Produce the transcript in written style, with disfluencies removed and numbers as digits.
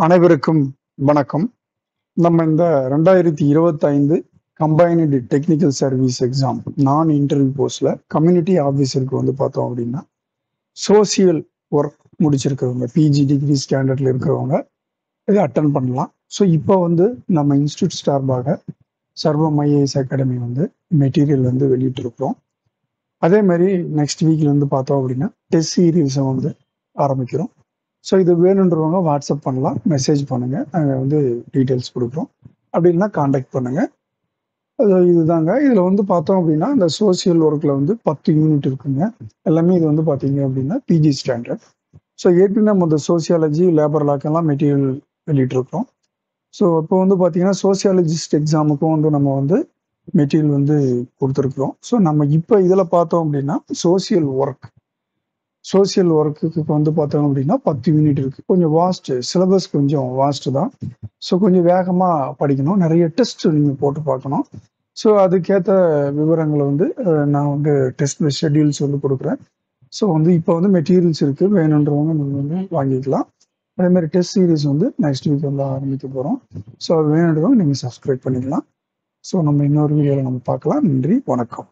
அனைவருக்கும் வணக்கம். நம்ம இந்த 2025 கம்பைன்டு டெக்னிக்கல் சர்வீஸ் எக்ஸாம் நான் இன்டர்வியூ போஸ்ட்ல கம்யூனிட்டி ஆஃபீஸருக்கு வந்து பார்த்தோம் அப்படின்னா, சோசியல் ஒர்க் முடிச்சிருக்கிறவங்க, பிஜி டிகிரி ஸ்டாண்டர்ட்ல இருக்கிறவங்க இதை அட்டன் பண்ணலாம். ஸோ இப்போ வந்து நம்ம இன்ஸ்டியூட் சார்பாக சர்வம் ஐஏஎஸ் அகாடமி வந்து மெட்டீரியல் வந்து வெளியிட்டிருக்கிறோம். அதே மாதிரி நெக்ஸ்ட் வீக்ல வந்து பார்த்தோம் அப்படின்னா டெஸ்ட் சீரீஸை வந்து ஆரம்பிக்கிறோம். ஸோ இது வேணுன்றவங்க வாட்ஸ்அப் பண்ணலாம், மெசேஜ் பண்ணுங்க, நாங்கள் வந்து டீட்டெயில்ஸ் கொடுக்குறோம். அப்படி இல்லைன்னா காண்டாக்ட் பண்ணுங்க. அது இதுதாங்க. இதில் வந்து பார்த்தோம் அப்படின்னா இந்த சோசியல் ஒர்க்கில் வந்து 10 யூனிட் இருக்குங்க. எல்லாமே இது வந்து பார்த்தீங்க அப்படின்னா பிஜி ஸ்டாண்டர்ட். ஸோ ஏற்கனவே நம்ம இந்த சோசியாலஜி, லேபர் லாக்கெல்லாம் மெட்டீரியல் வெளியிட்டிருக்கிறோம். ஸோ இப்போ வந்து பார்த்தீங்கன்னா சோசியாலஜிஸ்ட் எக்ஸாமுக்கும் வந்து நம்ம வந்து மெட்டீரியல் வந்து கொடுத்துருக்குறோம். ஸோ நம்ம இப்போ இதில் பார்த்தோம் அப்படின்னா சோசியல் ஒர்க்குக்கு இப்போ வந்து பார்த்தோம் அப்படின்னா 10 யூனிட் இருக்குது. கொஞ்சம் சிலபஸ் கொஞ்சம் வாஸ்ட் தான். ஸோ கொஞ்சம் வேகமாக படிக்கணும், நிறைய டெஸ்ட் நீங்கள் போட்டு பார்க்கணும். ஸோ அதுக்கேற்ற விவரங்களை வந்து நான் வந்து டெஸ்ட் ஷெட்யூல்ஸ் வந்து கொடுக்குறேன். ஸோ வந்து இப்போ வந்து மெட்டீரியல்ஸ் இருக்குது, வேணுன்றவங்க நீங்கள் வந்து வாங்கிக்கலாம். அதேமாதிரி டெஸ்ட் சீரீஸ் வந்து நெக்ஸ்ட் வீக் வந்து ஆரம்பிக்க போகிறோம். ஸோ அது வேணுன்றவங்க நீங்கள் சப்ஸ்கிரைப் பண்ணிக்கலாம். ஸோ நம்ம இன்னொரு வீடியோவில் நம்ம பார்க்கலாம். நன்றி, வணக்கம்.